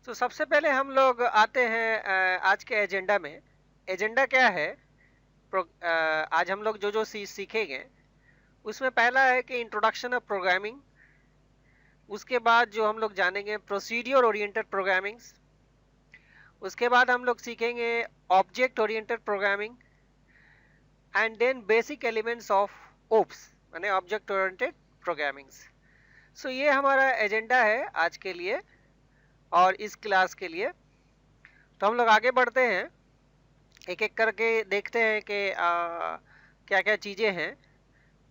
तो सबसे पहले हम लोग आते हैं आज के एजेंडा में। एजेंडा क्या है? आज हम लोग जो जो सीखेंगे उसमें पहला है कि इंट्रोडक्शन ऑफ प्रोग्रामिंग। उसके बाद जो हम लोग जानेंगे प्रोसीड्यूर ओरिएंटेड प्रोग्रामिंग। उसके बाद हम लोग सीखेंगे object oriented programming and then basic elements of OOPs यानी ऑब्जेक्ट ओरिएंटेड प्रोग्रामिंग। सो ये हमारा एजेंडा है आज के लिए और इस क्लास के लिए। तो हम लोग आगे बढ़ते हैं, एक एक करके देखते हैं कि क्या क्या चीज़ें हैं।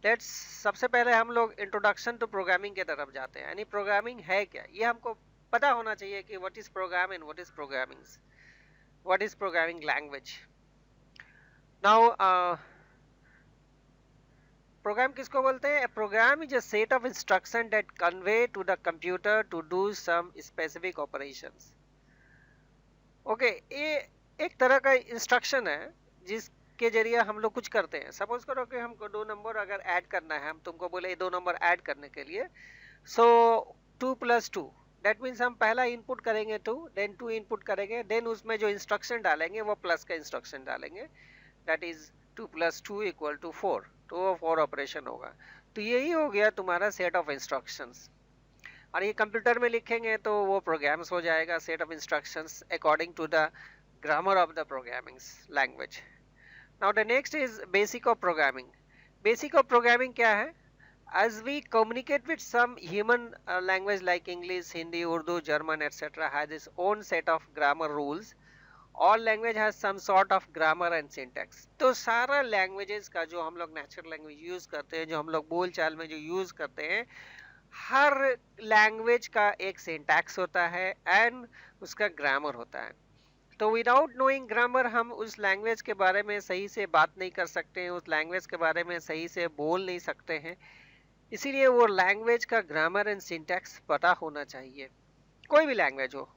लेट्स सबसे पहले हम लोग इंट्रोडक्शन टू प्रोग्रामिंग के तरफ जाते हैं, यानी प्रोग्रामिंग है क्या, ये हमको पता होना चाहिए कि what is program and what is programming, what is programming language. Now program किसको बोलते हैं? Program is a set of instruction that convey to the computer to do some specific operations. Okay, ये एक तरह का इंस्ट्रक्शन है जिसके जरिए हम लोग कुछ करते हैं। सपोज करो कि हमको 2 नंबर अगर ऐड करना है, हम तुमको बोले 2 नंबर ऐड करने के लिए, सो 2 + 2 दैट मीन्स हम पहला इनपुट करेंगे 2, देन 2 इनपुट करेंगे, देन उसमें जो इंस्ट्रक्शन डालेंगे वो प्लस का इंस्ट्रक्शन डालेंगे, दैट इज 2 + 2 = 4, तो वो 4 ऑपरेशन होगा। तो यही हो गया तुम्हारा सेट ऑफ इंस्ट्रक्शंस। और ये कंप्यूटर में लिखेंगे तो वो प्रोग्राम्स हो जाएगा, set of instructions according to the grammar of the programming language. Now the next is basic of programming. Basic of programming क्या है? as we communicate with some human language like English, Hindi, Urdu, German, etc. has its own set of grammar rules. All language has some sort of grammar and syntax. तो सारा languages का जो हम लोग natural language use करते हैं, जो हम लोग बोल चाल में जो यूज करते हैं, हर लैंग्वेज का एक सिंटैक्स होता है एंड उसका ग्रामर होता है। तो विदाउट नोइंग ग्रामर हम उस लैंग्वेज के बारे में सही से बात नहीं कर सकते हैं, उस लैंग्वेज के बारे में सही से बोल नहीं सकते हैं। इसीलिए वो लैंग्वेज का ग्रामर एंड सिंटैक्स पता होना चाहिए, कोई भी लैंग्वेज हो।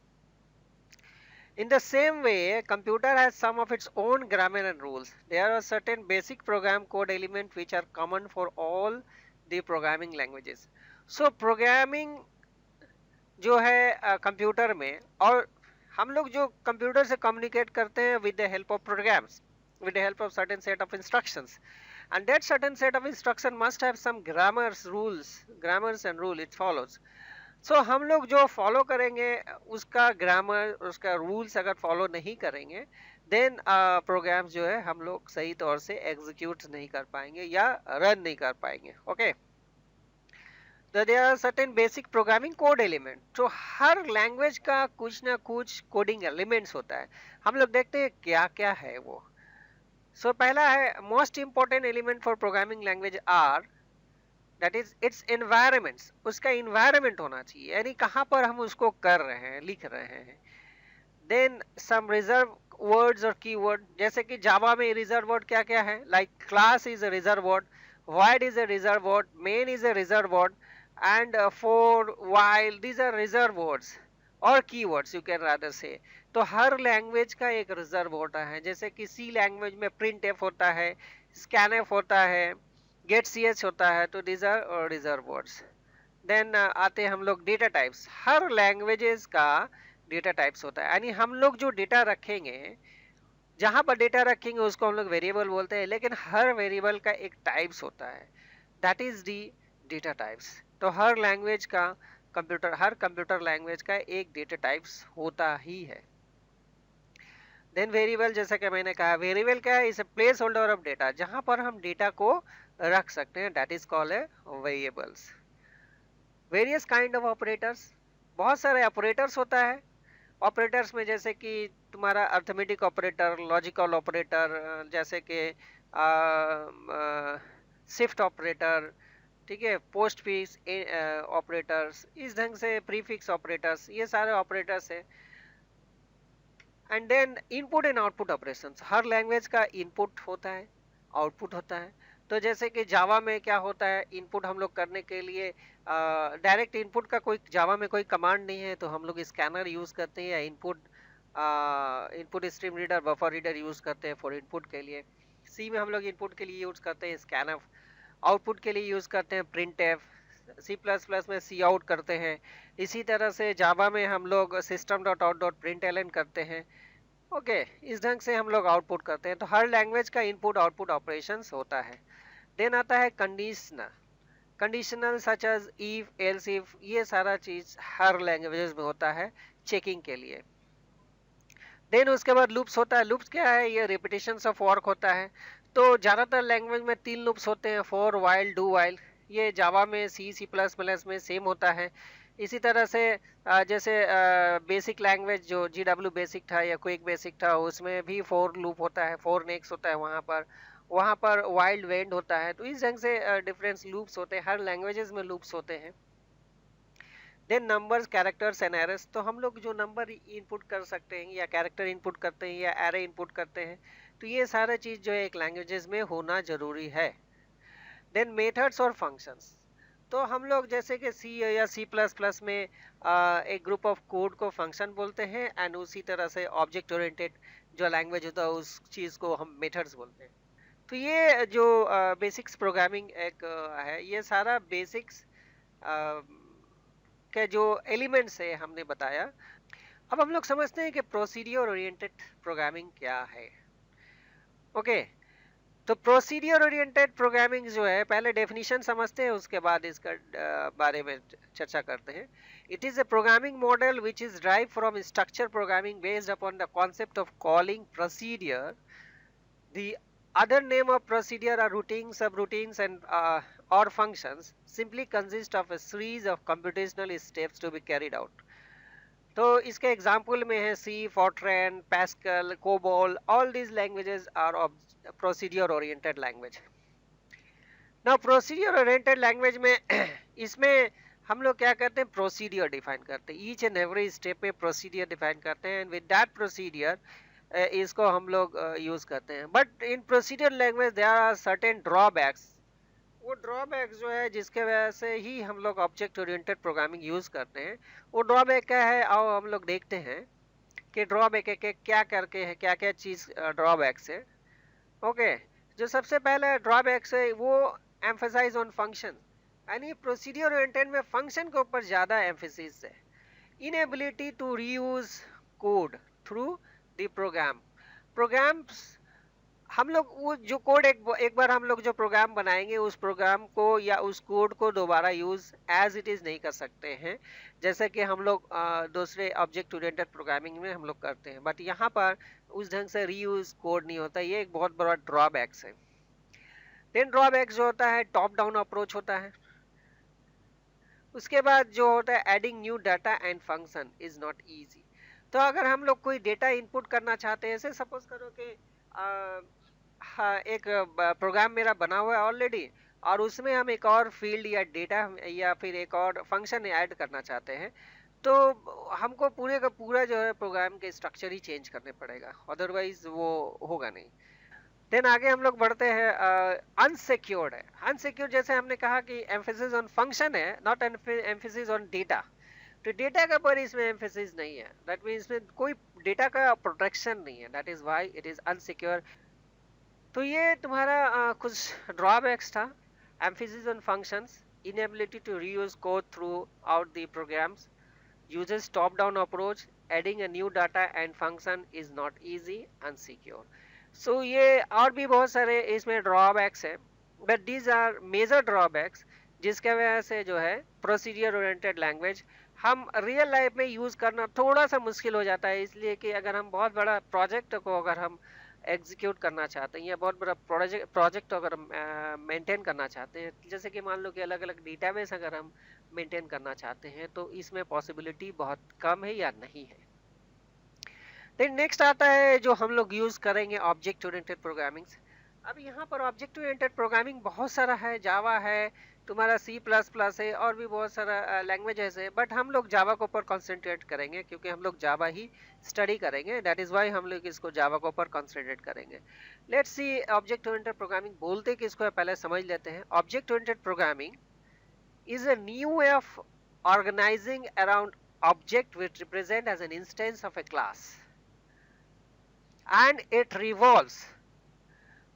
In the same way, computer has some of its own grammar and rules. There are certain basic program code elements which are common for all the programming languages. So programming जो है computer में, और हम लोग जो computer से communicate करते हैं with the help of programs, with the help of certain set of instructions, and that certain set of instruction must have some grammars and rule it follows. So हम लोग जो फॉलो करेंगे उसका grammar, उसका rules अगर follow नहीं करेंगे, then programmes जो है हम लोग सही तौर से एग्जीक्यूट नहीं कर पाएंगे या रन नहीं कर पाएंगे। ओके, तो there are certain basic programming code element. तो हर लैंग्वेज का कुछ ना कुछ कोडिंग एलिमेंट्स होता है। हम लोग देखते हैं क्या क्या है वो। सो पहला है most important element for programming language are that is its environments. उसका इन्वायरमेंट होना चाहिए, यानी कहाँ पर हम उसको कर रहे हैं, लिख रहे हैं। देन सम रिजर्व वर्ड्स और कीवर्ड, जैसे कि जावा में रिजर्व वर्ड क्या क्या है, like class is a reserve word, void is a reserve word, main is a reserve word, and for, while, these are reserve words और keywords you can rather say। तो हर language का एक reserve होता है, जैसे कि सी लैंग्वेज में प्रिंट एफ होता है, स्कैन एफ होता है, गेट सी एच होता है, तो these are reserve words. Then आते हैं हम लोग डेटा टाइप्स। हर लैंग्वेजेस का डेटा टाइप्स होता है, यानी हम लोग जो डेटा रखेंगे, जहां पर डेटा रखेंगे उसको हम लोग वेरिएबल बोलते हैं, लेकिन हर वेरिएबल का एक टाइप्स होता है, that is the data types. तो हर लैंग्वेज का हर कंप्यूटर लैंग्वेज का एक डेटा टाइप्स होता ही है। देन वेरिएबल, जैसा कि मैंने कहा, वेरिएबल क्या है? इस प्लेस होल्डर ऑफ डेटा, जहां पर हम डेटा को रख सकते हैं, that is called a variables. Various kind of operators, बहुत सारे ऑपरेटर्स होता है। ऑपरेटर्स में जैसे कि तुम्हारा अर्थमेटिक ऑपरेटर, लॉजिकल ऑपरेटर, जैसे कि शिफ्ट ऑपरेटर, ठीक है, पोस्ट फिक्स ऑपरेटर्स, इस ढंग से प्रीफिक्स ऑपरेटर्स, ये सारे ऑपरेटर्स है। And then input and output operations, हर लैंग्वेज का इनपुट होता है, आउटपुट होता है। तो जैसे कि जावा में क्या होता है, इनपुट हम लोग करने के लिए डायरेक्ट इनपुट का कोई जावा में कोई कमांड नहीं है, तो हम लोग स्कैनर यूज करते हैं, या input stream reader, buffer reader use करते हैं फॉर इनपुट के लिए। सी में हम लोग इनपुट के लिए यूज करते हैं स्कैनफ, आउटपुट के लिए यूज करते हैं print F, C plus plus में सी आउट करते हैं, इसी तरह से जावा में हम लोग system dot out dot print L N करते हैं। ओके, इस ढंग से हम लोग आउटपुट करते हैं। तो हर लैंग्वेज का इनपुट आउटपुट ऑपरेशंस होता है। देन आता है conditional, conditional such as if else if, ये सारा चीज हर लैंग्वेजेस में होता है चेकिंग के लिए। देन उसके बाद लूप्स होता है। लूप्स क्या है? ये रिपीटेशंस ऑफ वर्क होता है। तो ज्यादातर लैंग्वेज में 3 लूप्स होते हैं, फॉर, व्हाइल, डू व्हाइल। ये जावा में सी प्लस प्लस में सेम होता है। इसी तरह से जैसे बेसिक लैंग्वेज जो GW बेसिक था या क्विक बेसिक था, उसमें भी 4 लूप होता है, 4 नेक्स्ट होता है वहाँ पर वाइल्ड वेंड होता है। तो इस ढंग से डिफरेंस लूप्स होते हैं, हर लैंग्वेजेस में लूप्स होते हैं। Then numbers, characters and arrays. तो हम लोग जो नंबर इनपुट कर सकते हैं या कैरेक्टर इनपुट करते हैं या एरे इनपुट करते हैं, तो ये सारा चीज जो है एक लैंग्वेजेस में होना जरूरी है। देन मेथड्स और फंक्शंस। तो हम लोग जैसे कि सी या सी प्लस प्लस में एक ग्रुप ऑफ कोड को फंक्शन बोलते हैं, एंड उसी तरह से ऑब्जेक्ट ओरिएंटेड जो लैंग्वेज होता है उस चीज को हम मेथड्स बोलते हैं। तो ये जो बेसिक्स प्रोग्रामिंग एक है, ये सारा बेसिक्स के जो एलिमेंट्स है हमने बताया। अब हम लोग समझते हैं कि प्रोसीडियर ओरिएंटेड प्रोग्रामिंग क्या है। ओके, तो प्रोसीडियर ओरिएंटेड प्रोग्रामिंग जो है, पहले डेफिनेशन समझते हैं, उसके बाद इसका बारे में चर्चा करते हैं। It is a programming model which is drive from structure programming based upon the concept of calling procedure. The other name of procedure are routines, subroutines, and or functions simply consist of a series of computational steps to be carried out. तो इसके example में है C, Fortran, Pascal, COBOL. All these languages are of procedure oriented language. Now procedure oriented language में इसमें हम लोग क्या करते हैं? प्रोसीडियर डिफाइन करते हैं, ईच एंड एवरी स्टेप में प्रोसीडियर डिफाइन करते हैं, एंड विद दैट प्रोसीडियर इसको हम लोग यूज करते हैं। But in procedure language there are certain drawbacks. वो ड्रॉबैक्स जो है जिसके वजह से ही हम लोग ऑब्जेक्ट ओरिएंटेड प्रोग्रामिंग यूज करते हैं, वो ड्रॉबैक क्या है आओ हम लोग देखते हैं कि ड्रॉबैक है क्या करके है, क्या क्या चीज ड्रॉबैक्स है। ओके, जो सबसे पहला ड्रॉबैक्स है वो एम्फेसाइज ऑन फंक्शन, यानी प्रोसीडियर ओरिएंटेड में फंक्शन के ऊपर ज्यादा एम्फेसिस है। Inability to reuse code through the programs. हम लोग वो जो कोड एक बार हम लोग जो प्रोग्राम बनाएंगे, उस प्रोग्राम को या उस कोड को दोबारा यूज एज इट इज नहीं कर सकते हैं, जैसे कि हम लोग दूसरे ऑब्जेक्ट ओरिएंटेड प्रोग्रामिंग में हम लोग करते हैं। बट यहाँ पर उस ढंग से रीयूज कोड नहीं होता, ये एक बहुत बड़ा ड्रॉबैक्स है। देन ड्रॉबैक्स जो होता है, टॉप डाउन अप्रोच होता है। उसके बाद जो होता है, adding new data and function is not easy. तो अगर हम लोग कोई डेटा इनपुट करना चाहते हैं, जैसे सपोज करो कि हाँ, एक प्रोग्राम मेरा बना हुआ है ऑलरेडी, और उसमें हम एक और फील्ड या डेटा या फिर एक और फंक्शन ऐड करना चाहते हैं, तो हमको पूरे का पूरा जो है प्रोग्राम के स्ट्रक्चर ही चेंज करने पड़ेगा, अदरवाइज वो होगा नहीं। देन आगे हम लोग बढ़ते हैं, अनसिक्योर्ड है। अनसिक्योर्ड जैसे हमने कहा कि एम्फेसिस ऑन फंक्शन है, नॉट एम्फेसिस ऑन डेटा। तो डेटा का पर इसमें एम्फेसिस नहीं है, दैट मीन्स इसमें कोई डेटा का प्रोटेक्शन नहीं है, that is why it is unsecure. तो ये तुम्हारा कुछ ड्रॉबैक्स था, emphasis on functions, inability to reuse code throughout the programs, uses top down approach, adding a new data and function is not easy, unsecure. So ये और भी बहुत सारे इसमें ड्रॉबैक्स है, but these are major drawbacks जिसके वजह से जो है प्रोसीडियर ओरिएंटेड लैंग्वेज हम रियल लाइफ में यूज करना थोड़ा सा मुश्किल हो जाता है। इसलिए कि अगर हम बहुत बड़ा प्रोजेक्ट को अगर हम एग्जीक्यूट करना चाहते हैं या बहुत बड़ा प्रोजेक्ट अगर मेंटेन करना चाहते हैं, जैसे कि मान लो कि अलग अलग डेटाबेस अगर हम मेंटेन करना चाहते हैं, तो इसमें पॉसिबिलिटी बहुत कम है या नहीं है। देन नेक्स्ट आता है जो हम लोग यूज करेंगे, ऑब्जेक्ट ओरिएंटेड प्रोग्रामिंग। अब यहाँ पर ऑब्जेक्ट ओरिएंटेड प्रोग्रामिंग बहुत सारा है, जावा है, तुम्हारा सी प्लस प्लस है, और भी बहुत सारा लैंग्वेजेस है, बट हम लोग जावा के ऊपर कॉन्सेंट्रेट करेंगे क्योंकि हम लोग जावा ही स्टडी करेंगे, दैट इज वाई हम लोग इसको जावा के ऊपर कॉन्सेंट्रेट करेंगे। Let's see object oriented programming बोलते कि इसको पहले समझ लेते हैं। Object oriented programming is a new way of organizing around object which represent as an instance of a class, and it revolves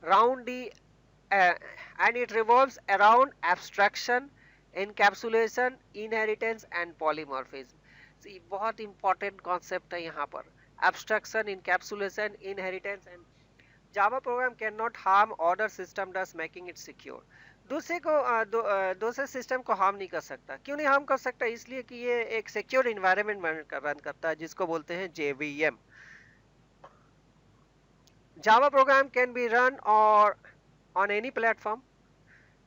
around the and it revolves around abstraction, encapsulation, inheritance and polymorphism. ये बहुत important concept है यहाँ पर। Abstraction, encapsulation, inheritance and Java program can not harm order system दस making it secure. दूसरे system को harm नहीं कर सकता। क्यों नहीं हार्म कर सकता? इसलिए कि ये एक सिक्योर इन्वायरमेंट में रन करता है, जिसको बोलते हैं JVM। Java program can be run or on any platform.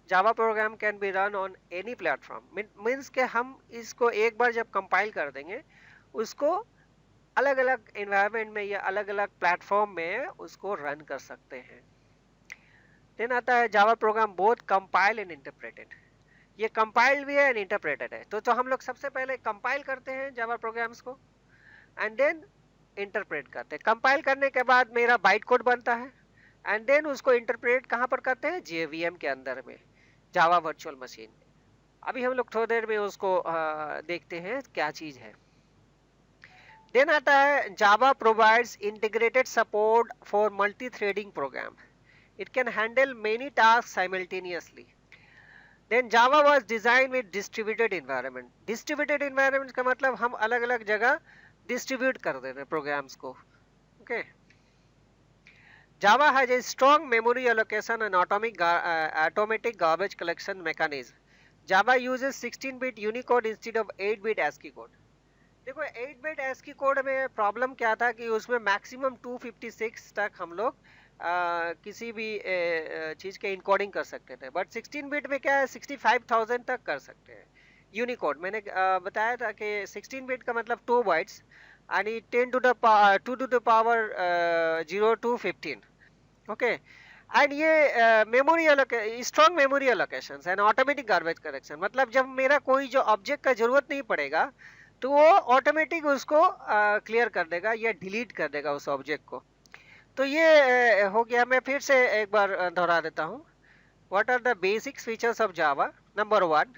Java program can be run on any platform. Means के हम इसको एक बार जब कंपाइल कर देंगे, उसको अलग अलग एनवायरनमेंट में या अलग अलग प्लेटफॉर्म में उसको रन कर सकते हैं। देन आता है Java program both compile and interpreted. ये कंपाइल्ड भी है एंड इंटरप्रेटेड है। तो हम लोग सबसे पहले कंपाइल करते हैं जावा प्रोग्राम्स को एंड देन इंटरप्रेट करते हैं। कंपाइल करने के बाद मेरा बाइट कोड बनता है एंड देन उसको इंटरप्रेट कहाँ पर करते हैं? JVM के अंदर में, जावा वर्चुअल मशीन। अभी हम लोग थोड़ी देर में उसको देखते हैं क्या चीज है। देन आता है Java provides integrated support for multi threading program. It can handle many task simultaneously. Then Java was design with distributed environment. Distributed environment का मतलब हम अलग अलग जगह डिस्ट्रीब्यूट कर दे रहे प्रोग्राम्स को। Okay, Java has a strong memory allocation and automatic garbage collection mechanism. Java uses 16-bit Unicode instead of 8-bit ASCII code. देखो 8-bit ASCII कोड में प्रॉब्लम क्या था कि उसमें मैक्सिमम 256 तक हम लोग किसी भी चीज़ के इनकोडिंग कर सकते थे, बट 16-बिट में क्या है 65,000 तक कर सकते हैं यूनिकोड। मैंने बताया था कि 16-बिट का मतलब 2 बाइट्स यानी 10 to the power 0 to 15। Okay, and ये memory strong memory allocation and automatic garbage collection. मतलब जब मेरा कोई जो ऑब्जेक्ट का जरूरत नहीं पड़ेगा तो वो ऑटोमेटिक उसको क्लियर कर देगा या डिलीट कर देगा उस ऑब्जेक्ट को। तो ये हो गया। मैं फिर से एक बार दोहरा देता हूँ। What are the basic features of Java? Number 1,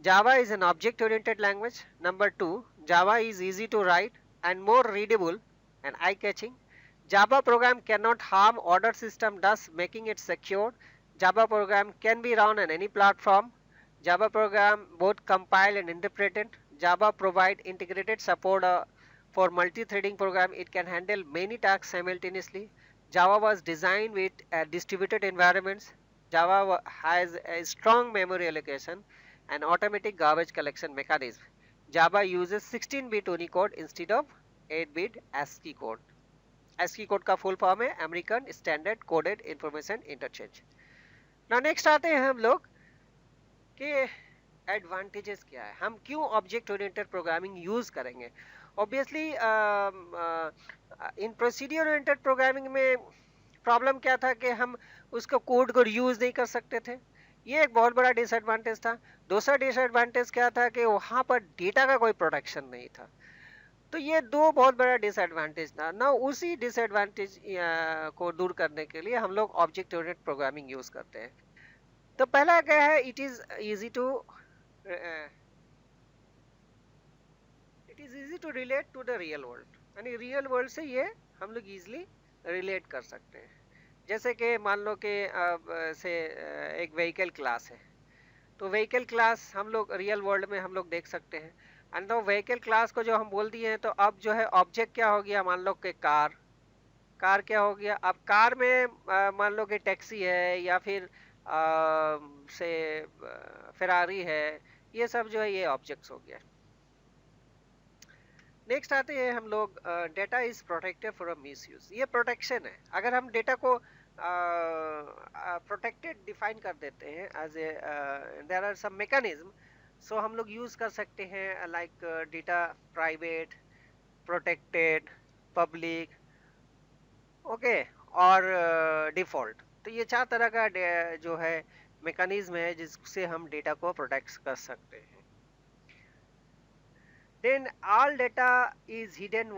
Java is an object oriented language. Number 2, Java is easy to write and more readable and eye-catching. Java program cannot harm order system, thus making it secure. Java program can be run on any platform. Java program both compile and interpreted. Java provide integrated support for multi-threading program. It can handle many tasks simultaneously. Java was designed with distributed environments. Java has a strong memory allocation and automatic garbage collection mechanism. Java uses 16-bit Unicode instead of 8-bit ASCII code. ASCII code का full form है American standard coded information interchange. ना next आते हैं हम लोग कि advantages क्या है, हम क्यों ऑब्जेक्ट ओरिएंटेड प्रोग्रामिंग यूज करेंगे। ऑब्वियसली इन प्रोसीडियर ओरिएंटेड प्रोग्रामिंग में प्रॉब्लम क्या था कि हम उसको कोड को यूज नहीं कर सकते थे। ये एक बहुत बड़ा डिसएडवांटेज था। दूसरा डिसएडवांटेज क्या था कि वहाँ पर डेटा का कोई प्रोटेक्शन नहीं था। तो ये दो बहुत बड़ा डिसएडवांटेज था ना। उसी डिसएडवांटेज को दूर करने के लिए हम लोग ऑब्जेक्ट ओरिएंटेड प्रोग्रामिंग यूज करते हैं। तो पहला क्या है, it is easy to relate to the real world. यानी रियल वर्ल्ड से ये हम लोग इजीली रिलेट कर सकते हैं। जैसे कि मान लो कि से एक व्हीकल क्लास है, तो व्हीकल क्लास हम लोग रियल वर्ल्ड में हम लोग देख सकते हैं। एंड तो व्हीकल क्लास को जो हम बोल दिए हैं, तो अब जो है ऑब्जेक्ट क्या हो गया, मान लो कि कार क्या हो गया। अब कार में मान लो कि टैक्सी है या फिर से फेरारी है, ये सब जो है ये ऑब्जेक्ट्स हो गया। नेक्स्ट आते हैं हम लोग data is protected from misuse. ये प्रोटेक्शन है। अगर हम डेटा को प्रोटेक्टेड डिफाइन कर देते हैं as a there are some mechanism, so हम लोग यूज कर सकते हैं like data private, protected, public, okay, और डिफॉल्ट। तो ये 4 तरह का जो है मैकेनिज्म है जिससे हम डेटा को प्रोटेक्ट कर सकते हैं। Then all data is hidden,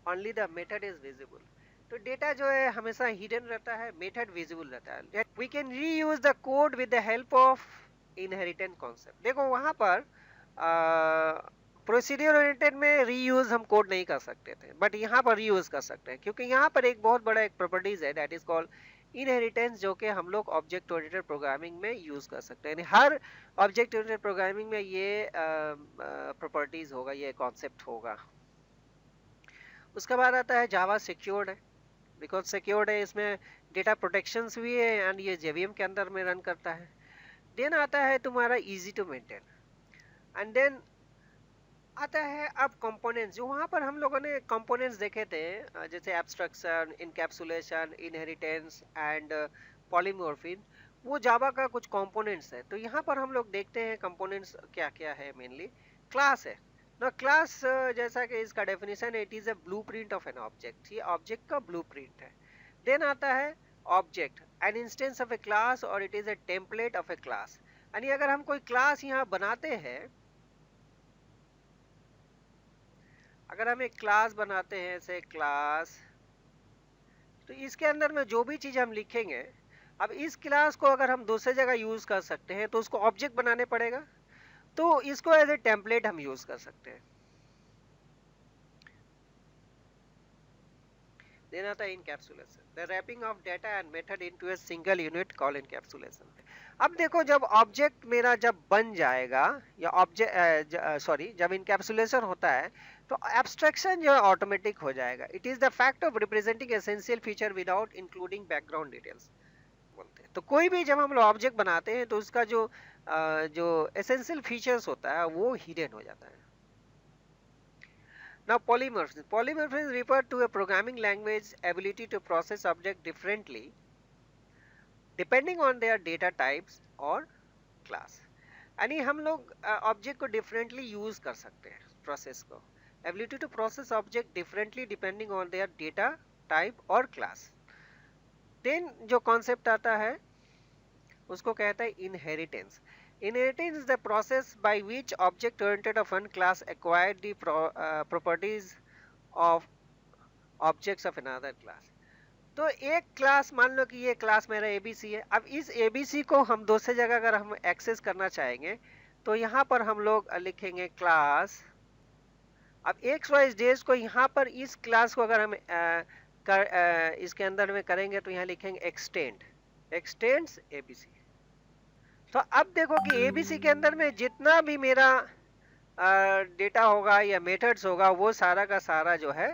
only the method is visible. तो डेटा जो है हमेशा हिडन रहता है, मेथड विजिबल रहता है। We can reuse the code with the help of inheritance concept. देखो वहाँ पर प्रोसीडियर ओरिएंटेड में रीयूज हम कोड नहीं कर सकते थे, बट यहाँ पर रीयूज कर सकते हैं, क्योंकि यहाँ पर एक बहुत बड़ा एक प्रॉपर्टीज है दैट इज कॉल्ड इनहेरिटेंस जो कि हम लोग ऑब्जेक्ट ओरिएंटेड प्रोग्रामिंग में यूज कर सकते हैं, यानी हर ऑब्जेक्ट ओरिएंटेड प्रोग्रामिंग में ये प्रॉपर्टीज होगा, ये कॉन्सेप्ट होगा। उसके बाद आता है जावा सिक्योर्ड है, बिकॉज सिक्योर्ड है, इसमें डेटा प्रोटेक्शंस भी है एंड ये जेवीएम के अंदर में रन करता है। देन आता है तुम्हारा easy to maintain, and then आता है अब कंपोनेंट्स, जो वहाँ पर हम लोगों ने कंपोनेंट्स देखे थे, जैसे abstraction, encapsulation, inheritance and polymorphism, वो जावा का कुछ कंपोनेंट्स है। तो यहाँ पर हम लोग देखते हैं कंपोनेंट्स क्या क्या है। मेनली क्लास है ना, क्लास जैसा कि इसका डेफिनेशन है, it is a blueprint of an object, ये ऑब्जेक्ट का ब्लूप्रिंट है। देन आता है object, an instance of a class और it is a template of a class, यानी अगर हम कोई क्लास यहाँ बनाते हैं, अगर हम एक क्लास बनाते हैं जैसे क्लास, तो इसके अंदर में जो भी चीज हम लिखेंगे, अब इस क्लास को अगर हम दूसरे जगह यूज कर सकते हैं तो उसको ऑब्जेक्ट बनाने पड़ेगा, तो इसको एज ए टेम्पलेट हम यूज कर सकते हैं। Then आता है encapsulation, the wrapping of data and method into a single unit called encapsulation। अब देखो जब ऑब्जेक्ट मेरा जब बन जाएगा, या ऑब्जेक्ट जब इनकैप्सुलेशन होता है तो एब्स्ट्रैक्शन जो है ऑटोमेटिक हो जाएगा। It is the fact of representing essential feature without including background details बोलते हैं। तो कोई भी जब हम लोग ऑब्जेक्ट बनाते हैं तो उसका जो एसेंशियल फीचर्स होता है वो हिडन हो जाता है। Now polymorphism. Polymorphism refer to a programming language ability to process object differently depending on their data types or class। यानी हम लोग ऑब्जेक्ट को डिफरेंटली यूज कर सकते हैं, प्रोसेस को, ability to process object differently depending on their data type और class. Then जो कॉन्सेप्ट आता है उसको कहता है inheritance. Inheritance is the process by which object-oriented of one class acquired the properties of objects of another class। तो एक class, मान लो कि ये क्लास मेरा एबीसी है, अब इस एबीसी को हम दूसरे जगह अगर हम एक्सेस करना चाहेंगे तो यहाँ पर हम लोग लिखेंगे क्लास। अब एक्स वाई डेज को यहाँ पर इस क्लास को अगर हम इसके अंदर में करेंगे तो यहाँ लिखेंगे एक्सटेंड्स एबीसी। तो अब देखो कि एबीसी के अंदर में जितना भी मेरा डेटा होगा या मेथड्स होगा वो सारा का सारा जो है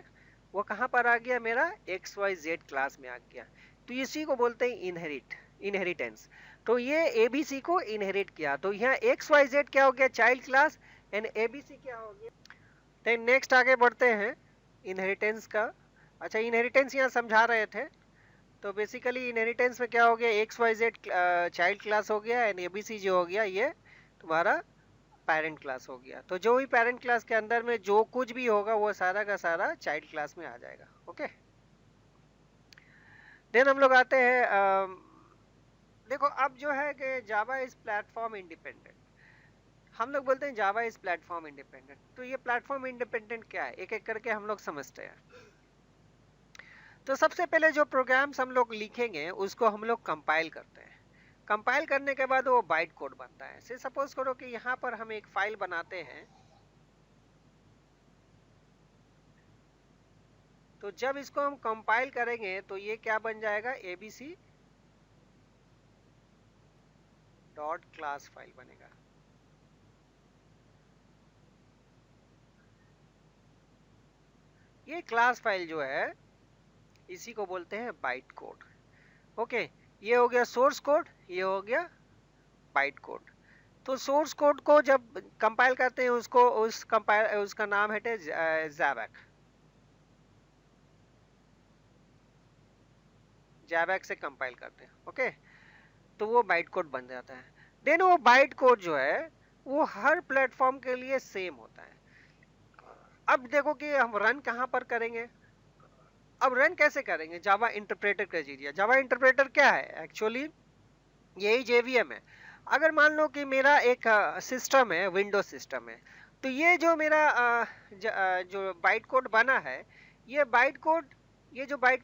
वो कहाँ पर आ गया, मेरा एक्स वाई जेड क्लास में आ गया। तो इसी को बोलते हैं इनहेरिटेंस। तो ये एबीसी को इनहेरिट किया, तो यहाँ एक्स वाई जेड क्या हो गया, चाइल्ड क्लास, एंड एबीसी क्या हो गया। तो नेक्स्ट आगे बढ़ते हैं इनहेरिटेंस का। अच्छा, इनहेरिटेंस यहाँ समझा रहे थे, तो बेसिकली इनहेरिटेंस में क्या हो गया, X Y Z child class हो गया, एंड एबीसी जो हो गया ये तुम्हारा पेरेंट क्लास हो गया। तो जो भी पेरेंट क्लास के अंदर में जो कुछ भी होगा वो सारा का सारा चाइल्ड क्लास में आ जाएगा। ओके, देन हम लोग आते हैं, देखो अब जो है कि जावा इज प्लेटफॉर्म इंडिपेंडेंट। हम लोग बोलते हैं जावा इज प्लेटफॉर्म इंडिपेंडेंट, तो ये प्लेटफॉर्म इंडिपेंडेंट क्या है, एक एक करके हम लोग समझते हैं। तो सबसे पहले जो प्रोग्राम्स हम लोग लिखेंगे उसको हम लोग कंपाइल करते हैं। कंपाइल करने के बाद वो बाइट कोड बनता है। से सपोज करो कि यहाँ पर हम एक फाइल बनाते हैं, तो जब इसको हम कंपाइल करेंगे तो ये क्या बन जाएगा, एबीसी डॉट क्लास फाइल बनेगा। ये क्लास फाइल जो है इसी को बोलते हैं बाइट कोड। ओके, ये हो गया सोर्स कोड, ये हो गया बाइट कोड। तो सोर्स कोड को जब कंपाइल करते हैं उसको उसका नाम है जैवैक से कंपाइल करते हैं। ओके, तो वो बाइट कोड बन जाता है। देन वो बाइट कोड जो है वो हर प्लेटफॉर्म के लिए सेम होता है। अब देखो कि हम रन कहाँ पर करेंगे, अब रन कैसे करेंगे, जावा इंटरप्रेटर का जरिए। जावा इंटरप्रेटर क्या है, एक्चुअली यही जेवीएम है। अगर मान लो कि मेरा एक सिस्टम है, विंडोज सिस्टम है, तो ये जो मेरा जो बाइट कोड बना है, ये बाइट कोड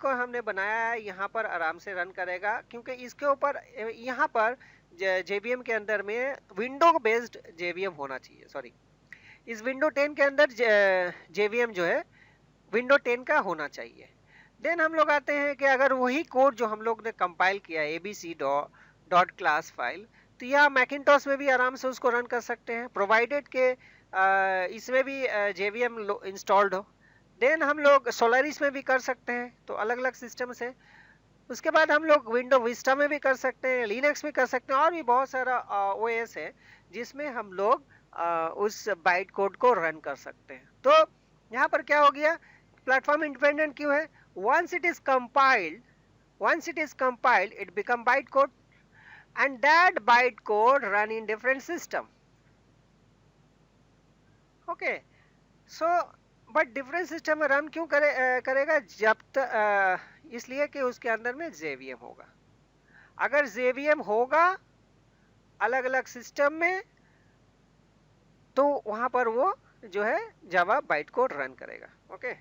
हमने बनाया है यहाँ पर आराम से रन करेगा, क्योंकि इसके ऊपर यहाँ पर जेवीएम के अंदर में विंडो बेस्ड जेवीएम होना चाहिए। सॉरी, इस विंडो 10 के अंदर जेवीएम जो है विंडो 10 का होना चाहिए। देन हम लोग आते हैं कि अगर वही कोड जो हम लोग ने कंपाइल किया abc डॉट क्लास फाइल, तो यह मैकिन्टॉश में भी आराम से उसको रन कर सकते हैं, प्रोवाइडेड के इसमें भी JVM इंस्टॉल्ड हो। देन हम लोग सोलारिस में भी कर सकते हैं, तो अलग अलग सिस्टम से। उसके बाद हम लोग विंडो विस्टा में भी कर सकते हैं, लिनक्स में कर सकते हैं, और भी बहुत सारा OS है जिसमें हम लोग उस बाइट कोड को रन कर सकते हैं। तो यहाँ पर क्या हो गया, प्लेटफॉर्म इंडिपेंडेंट क्यों है? once it is compiled it become bytecode, and that bytecode run in different system. okay, so but different system में रन क्यों करेगा? जब इसलिए कि उसके अंदर में JVM होगा। अगर JVM होगा अलग अलग सिस्टम में, तो वहां पर वो जो है जावा बाइट कोड रन करेगा। ओके,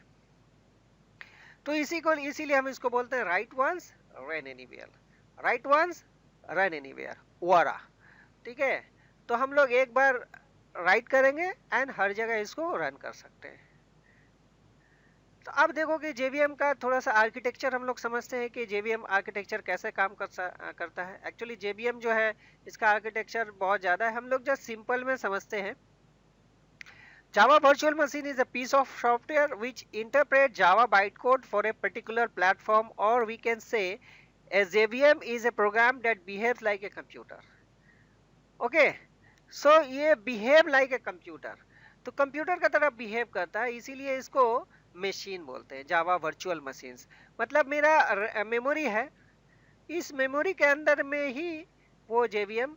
तो इसीलिए हम इसको बोलते हैं write once run anywhere, write once run anywhere, वारा। ठीक है, तो हम लोग एक बार राइट करेंगे एंड हर जगह इसको रन कर सकते हैं। तो अब देखो कि JVM का थोड़ा सा आर्किटेक्चर हम लोग समझते हैं कि JVM आर्किटेक्चर कैसे काम करता है। एक्चुअली JVM जो है इसका आर्किटेक्चर बहुत ज़्यादा है, हम लोग जस्ट सिंपल में समझते हैं। Java Virtual Machine is a piece of software which interprets Java bytecode for a particular platform, or we can say a JVM is a program that behaves like a computer. Okay, so ये behave like a computer, तो computer का तरह behave करता है, इसीलिए इसको machine बोलते हैं, जावा वर्चुअल मशीन्स। मतलब मेरा मेमोरी है, इस मेमोरी के अंदर में ही वो JVM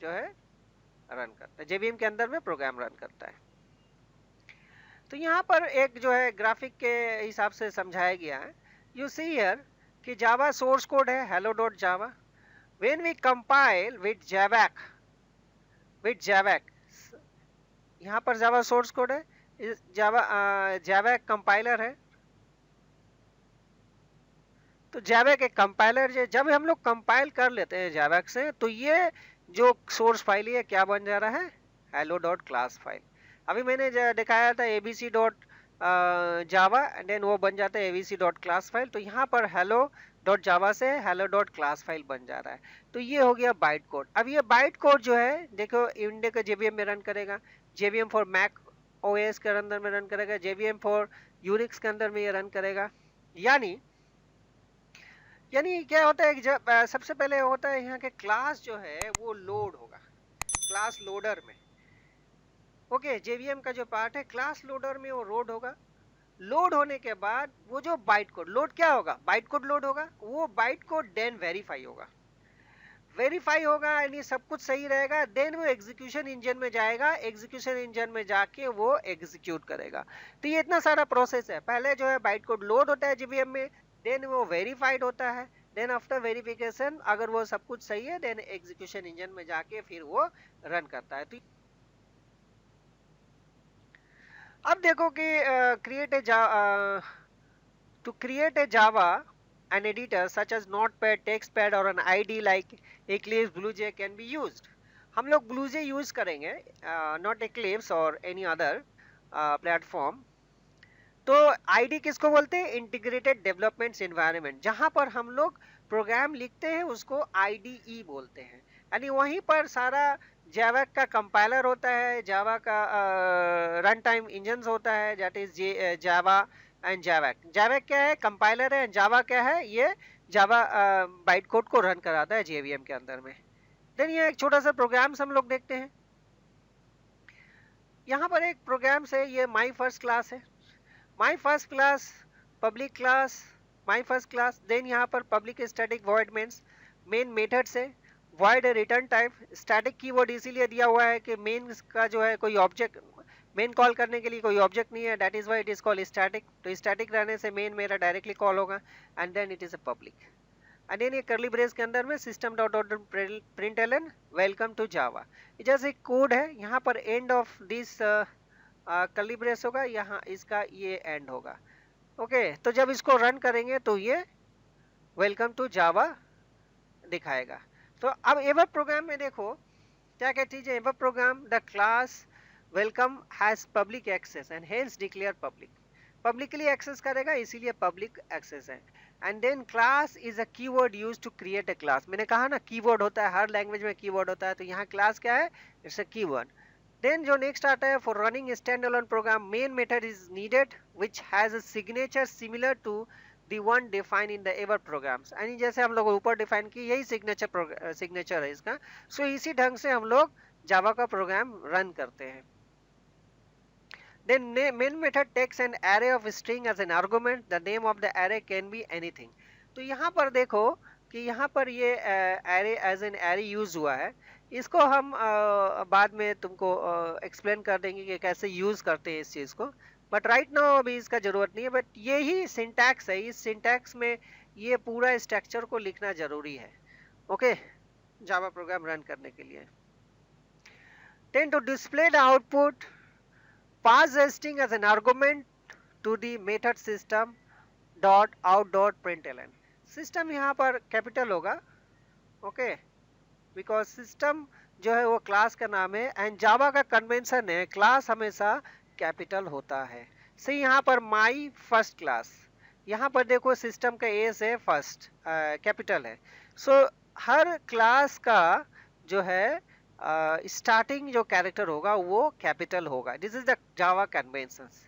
जो है रन करता है, JVM के अंदर में प्रोग्राम रन करता है। तो यहाँ पर एक जो है ग्राफिक के हिसाब से समझाया गया है। यू सी हियर कि जावा सोर्स कोड है hello.java, when we compile with javac, यहाँ पर जावा सोर्स कोड है, जावैक कंपाइलर है। तो जावैक एक कंपाइलर है, जब हम लोग कंपाइल कर लेते हैं जावैक से, तो ये जो सोर्स फाइल है क्या बन जा रहा है? hello.class file. अभी मैंने दिखाया था abc.java एंड देन वो बन जाता है abc.class फाइल। तो यहाँ पर hello.java से hello.class फाइल बन जा रहा है। तो ये हो गया बाइट कोड। अब ये बाइट कोड जो है देखो इंडिया का JVM में रन करेगा, JVM फॉर मैक OS के अंदर में रन करेगा, JVM फॉर यूनिक्स के अंदर में ये रन करेगा। यानी क्या होता है कि जब सबसे पहले होता है यहाँ के क्लास जो है वो लोड होगा क्लास लोडर में। ओके, JVM का जो पार्ट है क्लास लोडर में वो लोड होगा। लोड होने के बाद वो जो बाइट कोड लोड क्या होगा? बाइट कोड लोड होगा। वो बाइट कोड देन वेरीफाई होगा, यानी सब कुछ सही रहेगा। देन वो एग्जीक्यूशन इंजन में जाएगा, एग्जीक्यूशन इंजन में जाके वो एग्जीक्यूट करेगा। तो ये इतना सारा प्रोसेस है। पहले जो है बाइट कोड लोड होता है JVM में, देन वो वेरीफाइड होता है, देन आफ्टर वेरिफिकेशन अगर वो सब कुछ सही है, देन एग्जीक्यूशन इंजन में जाके फिर वो रन करता है। तो अब देखो कि to create a Java, an editor such as Notepad, TextPad or an IDE like Eclipse, BlueJ can be used. हम लोग BlueJ यूज करेंगे, not Eclipse or any other platform. तो IDE किसको बोलते हैं? Integrated development environment. जहां पर हम लोग प्रोग्राम लिखते हैं उसको IDE बोलते हैं। यानी वहीं पर सारा जावा का कंपाइलर होता है, जावा का रन टाइम इंजन होता है, दैट इज जावा एंड जावैक। जावैक क्या है? कंपाइलर है। जावा क्या है? ये जावा बाइट कोड को रन कराता है JVM के अंदर में। देन ये एक छोटा सा प्रोग्राम्स हम लोग देखते हैं। यहाँ पर एक प्रोग्राम से ये माई फर्स्ट क्लास है, my first class public class, my first class. Then यहाँ पर public static void means main method से void return type. Static keyword इसीलिए दिया हुआ है कि मेन का जो है कोई ऑब्जेक्ट, मेन कॉल करने के लिए कोई ऑब्जेक्ट नहीं है, that is why it is called static. तो स्टैटिक रहने से मेन मेरा डायरेक्टली कॉल होगा and then it is a public. And then ये कर्ली ब्रेस के अंदर में system dot out println welcome to Java. जैसे कोड है, यहाँ पर end of this curly brace होगा, यहाँ इसका ये एंड होगा। ओके, तो जब इसको रन करेंगे तो ये वेलकम टू जावा दिखाएगा। तो अब एवर प्रोग्राम में देखो क्या क्या चीजें। Ever program the class welcome has public access and hence declare public. Publicly access करेगा, इसीलिए पब्लिक एक्सेस है। And then class is a keyword used to create a class. मैंने कहा ना कीवर्ड होता है, हर लैंग्वेज में कीवर्ड होता है, तो यहाँ क्लास क्या है, इट्स अ कीवर्ड। देन जो नेक्स्ट आता है, for running stand alone program main method is needed which has a signature similar to the one define in the ever programs. यानी जैसे हम लोग ऊपर डिफाइन किए, यही सिग्नेचर है इसका। सो इसी ढंग से हम लोग जावा का प्रोग्राम रन करते हैं। Then main method takes an array of string as an argument. The name of the array can be anything. तो यहाँ पर देखो कि यहाँ पर ये array as an array use हुआ है। इसको हम बाद में तुमको एक्सप्लेन कर देंगे कि कैसे यूज करते हैं इस चीज को, बट राइट नाउ अभी इसका जरूरत नहीं है। बट ये ही सिंटैक्स है, इस सिंटैक्स में ये पूरा स्ट्रक्चर को लिखना जरूरी है, ओके, जावा प्रोग्राम रन करने के लिए। Then to display the output, pass the string as an argument to the method system dot out dot println। System यहाँ पर कैपिटल होगा, ओके, बिकॉज सिस्टम जो है वो क्लास का नाम है, एंड जावा का कन्वेंशन है क्लास हमेशा कैपिटल होता है। से यहाँ पर माई फर्स्ट क्लास, यहाँ पर देखो सिस्टम का एस है फर्स्ट, कैपिटल है। सो हर क्लास का जो है स्टार्टिंग जो कैरेक्टर होगा वो कैपिटल होगा। This is the Java conventions.